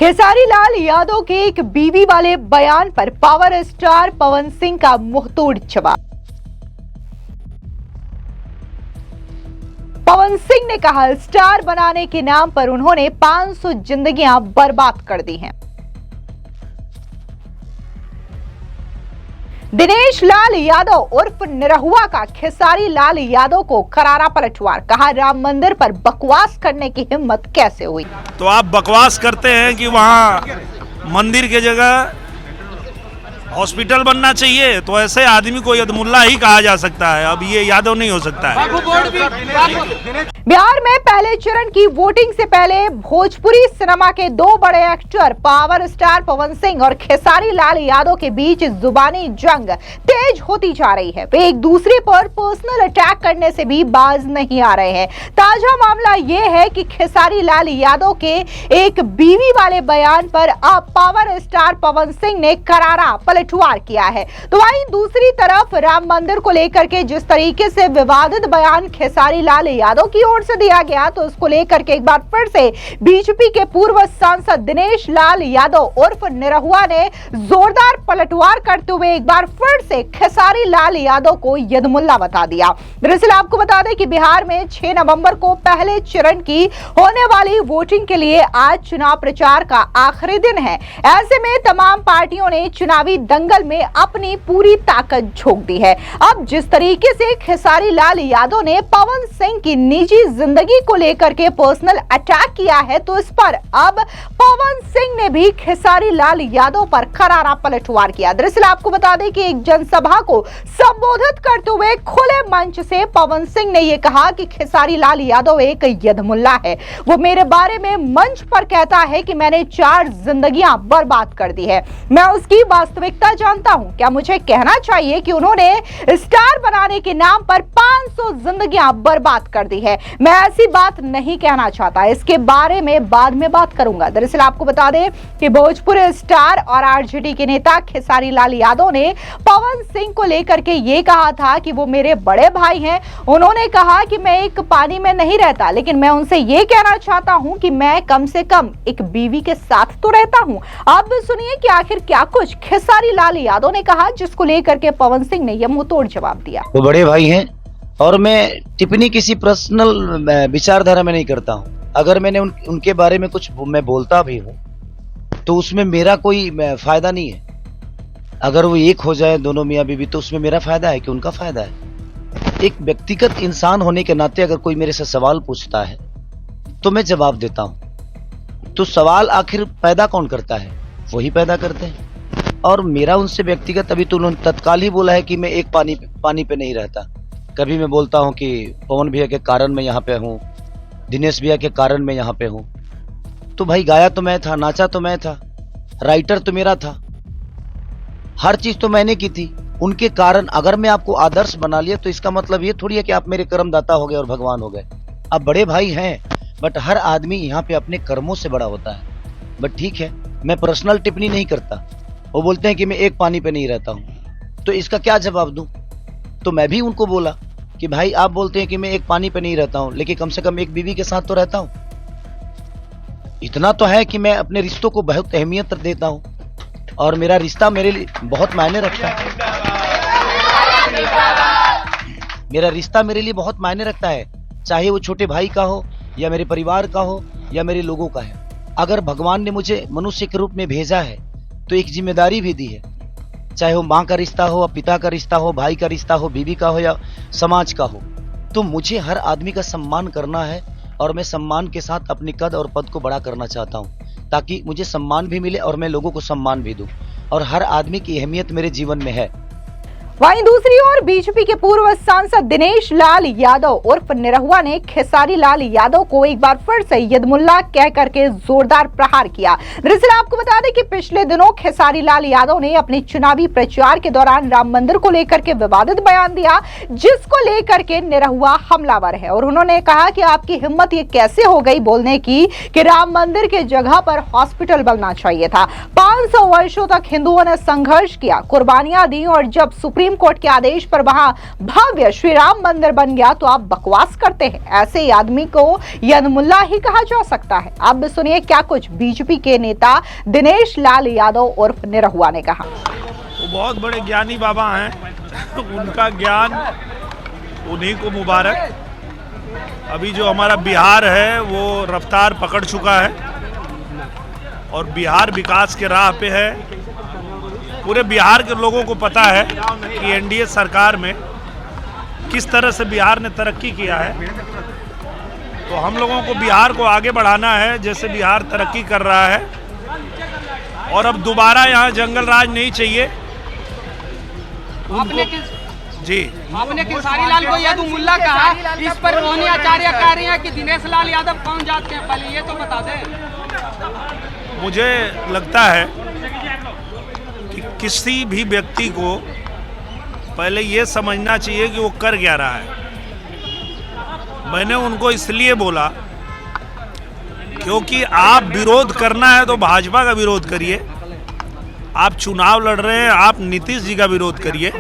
खेसारी लाल यादव के एक बीवी वाले बयान पर पावर स्टार पवन सिंह का मुंहतोड़ जवाब। पवन सिंह ने कहा, स्टार बनाने के नाम पर उन्होंने 500 जिंदगियां बर्बाद कर दी हैं। दिनेश लाल यादव उर्फ निरहुआ का खेसारी लाल यादव को करारा पलटवार। कहा, राम मंदिर पर बकवास करने की हिम्मत कैसे हुई। तो आप बकवास करते हैं कि वहाँ मंदिर की जगह हॉस्पिटल बनना चाहिए, तो ऐसे आदमी को यदमुल्ला ही कहा जा सकता है। अब ये यादव नहीं हो सकता है। बिहार में पहले चरण की वोटिंग से पहले भोजपुरी सिनेमा के दो बड़े actor power star Pawan Singh और खेसारी लाल यादव के बीच जुबानी जंग तेज होती जा रही है। वे एक दूसरे पर पर्सनल अटैक करने से भी बाज नहीं आ रहे हैं। ताजा मामला ये है कि खेसारी लाल यादव के एक बीवी वाले बयान पर अब पावर स्टार पवन सिंह ने करारा पलटवार किया है। तो वहीं दूसरी तरफ राम मंदिर को लेकर के जिस तरीके से विवादित बयान खेसारी लाल यादव की ओर से दिया गया, तो उसको लेकर के एक बार फिर से बीजेपी के पूर्व सांसद दिनेश लाल यादव उर्फ निरहुआ ने जोरदार पलटवार करते हुए एक बार फिर से खेसारी लाल यादव को यदमुल्ला बता दिया। दरअसल आपको बता दें कि बिहार में 6 नवंबर को पहले चरण की होने वाली वोटिंग के लिए आज चुनाव प्रचार का आखिरी दिन है। ऐसे में तमाम पार्टियों ने चुनावी दंगल में अपनी पूरी ताकत झोंक दी है। अब जिस तरीके से खेसारी लाल यादव ने पवन सिंह की निजी जिंदगी को लेकर के पर्सनल अटैक किया है, तो इस पर अब पवन सिंह ने भी खेसारी लाल यादव पर करारा पलटवार किया। दरअसल आपको बता दें कि एक जनसभा को संबोधित करते हुए खुले मंच से पवन सिंह ने यह कहा कि खेसारी लाल यादव एक यदमुल्ला है। वो मेरे बारे में मंच पर कहता है कि मैंने 4 जिंदगियां बर्बाद कर दी है। मैं उसकी वास्तविकता जानता हूं। क्या मुझे कहना चाहिए कि उन्होंने स्टार बनाने के नाम पर 500 जिंदगियां बर्बाद कर दी है। मैं ऐसी बात नहीं कहना चाहता, इसके बारे में बाद में बात करूंगा। दरअसल आपको बता दें कि भोजपुरी स्टार और आरजेडी के नेता खेसारी लाल यादव ने पवन सिंह को लेकर के ये कहा था कि वो मेरे बड़े भाई हैं। उन्होंने कहा कि मैं एक पानी में नहीं रहता, लेकिन मैं उनसे ये कहना चाहता हूं कि मैं कम से कम एक बीवी के साथ तो रहता हूं। अब सुनिए कि आखिर क्या कुछ खेसारी लाल यादव ने कहा, जिसको लेकर के पवन सिंह ने यह मुंहतोड़ जवाब दिया। वो बड़े भाई हैं और मैं टिप्पणी किसी पर्सनल विचारधारा में नहीं करता हूं। अगर मैंने उनके बारे में कुछ मैं बोलता भी हूं तो उसमें मेरा कोई फायदा नहीं है। अगर वो एक हो जाए दोनों मियां बीवी, तो उसमें मेरा फायदा है कि उनका फायदा है। एक व्यक्तिगत इंसान होने के नाते अगर कोई मेरे से सवाल पूछता है तो मैं जवाब देता हूं। तो सवाल आखिर पैदा कौन करता है? वही पैदा करते हैं। और मेरा उनसे व्यक्तिगत, अभी तो उन्होंने तत्काल ही बोला है कि मैं एक पानी पे नहीं रहता। कभी मैं बोलता हूं कि पवन भैया के कारण मैं यहाँ पे हूं, दिनेश भैया के कारण मैं यहाँ पे हूं। तो भाई गाया तो मैं था, नाचा तो मैं था, राइटर तो मेरा था, हर चीज तो मैंने की थी। उनके कारण अगर मैं आपको आदर्श बना लिया तो इसका मतलब ये थोड़ी है कि आप मेरे कर्मदाता हो गए और भगवान हो गए। आप बड़े भाई हैं, बट हर आदमी यहाँ पे अपने कर्मों से बड़ा होता है। बट ठीक है, मैं पर्सनल टिप्पणी नहीं करता। वो बोलते हैं कि मैं एक पानी पे नहीं रहता हूं, तो इसका क्या जवाब दूं? तो मैं भी उनको बोला कि भाई आप बोलते हैं कि मैं एक पानी पे नहीं रहता हूं, लेकिन कम से कम एक बीवी के साथ तो रहता हूं। इतना तो है कि मैं अपने रिश्तों को बहुत अहमियत देता हूं और मेरा रिश्ता मेरे लिए बहुत मायने रखता है। मेरा रिश्ता मेरे लिए बहुत मायने रखता है, चाहे वो छोटे भाई का हो या मेरे परिवार का हो या मेरे लोगों का है। अगर भगवान ने मुझे मनुष्य के रूप में भेजा है तो एक जिम्मेदारी भी दी है, चाहे वो माँ का रिश्ता हो, पिता का रिश्ता हो, भाई का रिश्ता हो, बीवी का हो या समाज का हो। तो मुझे हर आदमी का सम्मान करना है और मैं सम्मान के साथ अपने कद और पद को बड़ा करना चाहता हूँ, ताकि मुझे सम्मान भी मिले और मैं लोगों को सम्मान भी दूं। और हर आदमी की अहमियत मेरे जीवन में है। वहीं दूसरी ओर बीजेपी के पूर्व सांसद दिनेश लाल यादव उर्फ निरहुआ ने खेसारी लाल यादव को एक बार फिर से यदमुल्ला कह करके जोरदार प्रहार किया। दरअसल आपको बता दें कि पिछले दिनों खेसारी लाल यादव ने अपने चुनावी प्रचार के दौरान राम मंदिर को लेकर के विवादित बयान दिया, जिसको लेकर के निरहुआ हमलावर है। और उन्होंने कहा कि आपकी हिम्मत ये कैसे हो गई बोलने की कि राम मंदिर के जगह पर हॉस्पिटल बनना चाहिए था। 500 वर्षों तक हिंदुओं ने संघर्ष किया, कुर्बानियां दी और जब सुप्रीम सुप्रीम कोर्ट के आदेश पर वहां भव्य श्री राम मंदिर बन गया तो आप बकवास करते हैं। ऐसे ही आदमी को यदमुल्ला ही कहा जा सकता है। अब सुनिए क्या कुछ बीजेपी के नेता दिनेश लाल यादव उर्फ निरहुआ ने कहा। वो बहुत बड़े ज्ञानी बाबा हैं, उनका ज्ञान उन्हीं को मुबारक। अभी जो हमारा बिहार है वो रफ्तार पकड़ चुका है और बिहार विकास के राह पे है। पूरे बिहार के लोगों को पता है कि एनडीए सरकार में किस तरह से बिहार ने तरक्की किया है। तो हम लोगों को बिहार को आगे बढ़ाना है जैसे बिहार तरक्की कर रहा है। और अब दोबारा यहाँ जंगल राज नहीं चाहिए। आपने खेसारी लाल को यदमुल्ला कहा, इस पर रोहिणी आचार्य कह रही हैं कि दिनेश लाल यादव कौन जाते हैं, पहले ये तो बता दें। मुझे लगता है कि किसी भी व्यक्ति को पहले ये समझना चाहिए कि वो कर क्या रहा है। मैंने उनको इसलिए बोला क्योंकि आप विरोध करना है तो भाजपा का विरोध करिए। आप चुनाव लड़ रहे हैं, आप नीतीश जी का विरोध करिए।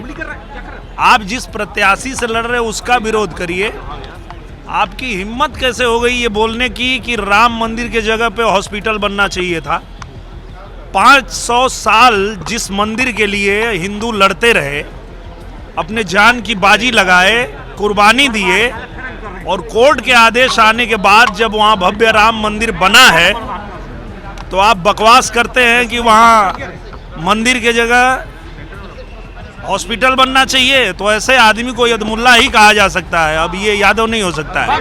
आप जिस प्रत्याशी से लड़ रहे हैं उसका विरोध करिए। आपकी हिम्मत कैसे हो गई ये बोलने की कि राम मंदिर के जगह पे हॉस्पिटल बनना चाहिए था। 500 साल जिस मंदिर के लिए हिंदू लड़ते रहे, अपने जान की बाजी लगाए, कुर्बानी दिए, और कोर्ट के आदेश आने के बाद जब वहाँ भव्य राम मंदिर बना है तो आप बकवास करते हैं कि वहाँ मंदिर के जगह हॉस्पिटल बनना चाहिए। तो ऐसे आदमी को यदमुल्ला ही कहा जा सकता है, अब ये यादव नहीं हो सकता है।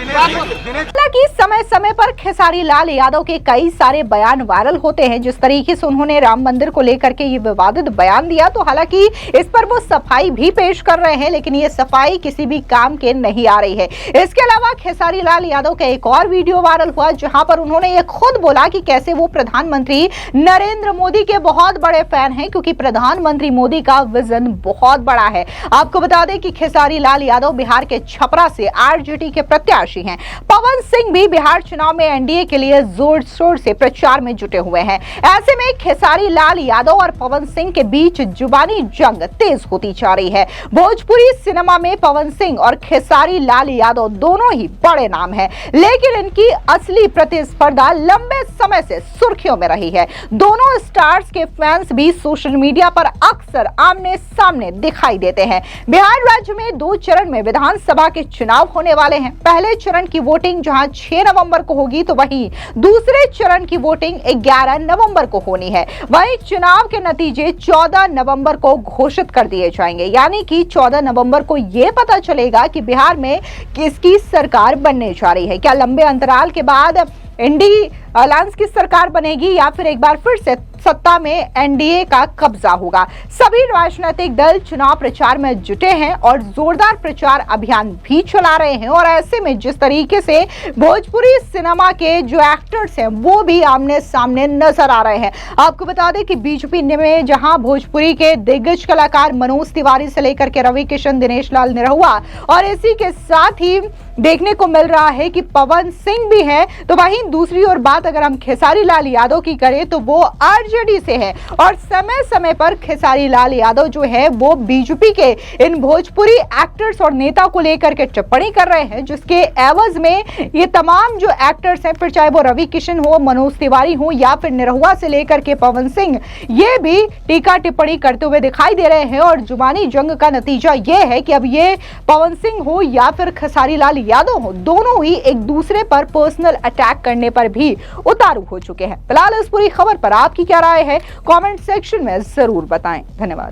हालांकि समय समय पर खेसारी लाल यादव के कई सारे बयान वायरल होते हैं। जिस तरीके से उन्होंने राम मंदिर को लेकर के ये विवादित बयान दिया, तो हालांकि इस पर वो सफाई भी पेश कर रहे हैं, लेकिन ये सफाई किसी भी काम के नहीं आ रही है। इसके अलावा खेसारी लाल यादव का एक और वीडियो वायरल हुआ जहां पर उन्होंने ये खुद बोला कि कैसे वो प्रधानमंत्री नरेंद्र मोदी के बहुत बड़े फैन हैं, क्योंकि प्रधानमंत्री मोदी का विजन बहुत बड़ा है। आपको बता दें कि खेसारी लाल यादव बिहार के छपरा से आरजेडी के प्रत्याशी हैं। पवन सिंह भी बिहार चुनाव में एनडीए के लिए जोर शोर से प्रचार में जुटे हुए हैं। ऐसे में खेसारी लाल यादव और पवन सिंह के बीच जुबानी जंग तेज होती जा रही है। भोजपुरी सिनेमा में पवन सिंह और खेसारी लाल यादव दोनों ही बड़े नाम हैं, लेकिन इनकी असली प्रतिस्पर्धा लंबे समय से सुर्खियों में रही है। दोनों स्टार्स के फैंस भी सोशल मीडिया पर अक्सर आमने सामने दिखाई देते हैं। बिहार राज्य में 2 चरण में विधानसभा के चुनाव होने वाले हैं। पहले चरण की वोटिंग जहां 6 नवंबर को होगी, तो वहीं दूसरे चरण की वोटिंग 11 नवंबर को होनी है। वहीं चुनाव के नतीजे 14 नवंबर को घोषित कर दिए जाएंगे, यानी कि 14 नवंबर को यह पता चलेगा कि बिहार में किसकी सरकार बनने जा रही है। क्या लंबे अंतराल के बाद इंडी अलायंस की सरकार बनेगी या फिर एक बार फिर से सत्ता में एनडीए का कब्जा होगा। सभी राजनीतिक दल चुनाव प्रचार में जुटे हैं और जोरदार प्रचार अभियान भी चला रहे हैं। और ऐसे में जिस तरीके से भोजपुरी सिनेमा के जो एक्टर्स हैं वो भी आमने सामने नजर आ रहे हैं। आपको बता दें कि बीजेपी में जहां भोजपुरी के दिग्गज कलाकार मनोज तिवारी से लेकर के रवि किशन, दिनेश लाल निरहुआ और इसी के साथ ही देखने को मिल रहा है कि पवन सिंह भी है, तो वहीं दूसरी ओर बात अगर हम खेसारी लाल यादव की करें तो वो आरजेडी से है। और समय समय पर खेसारी लाल यादव जो है वो बीजेपी के इन भोजपुरी एक्टर्स और नेता को लेकर के टिप्पणी कर रहे हैं, जिसके एवज में ये तमाम जो एक्टर्स हैं, फिर चाहे वो रवि किशन हो, मनोज तिवारी हो या फिर निरहुआ से लेकर के पवन सिंह, ये भी टीका टिप्पणी करते हुए दिखाई दे रहे हैं। और जुबानी जंग का नतीजा ये है कि अब ये पवन सिंह हो या फिर खेसारी लाल यादव हो, दोनों ही एक दूसरे पर पर्सनल अटैक करने पर भी उतारू हो चुके हैं। फिलहाल इस पूरी खबर पर आपकी क्या राय है, कमेंट सेक्शन में जरूर बताएं। धन्यवाद।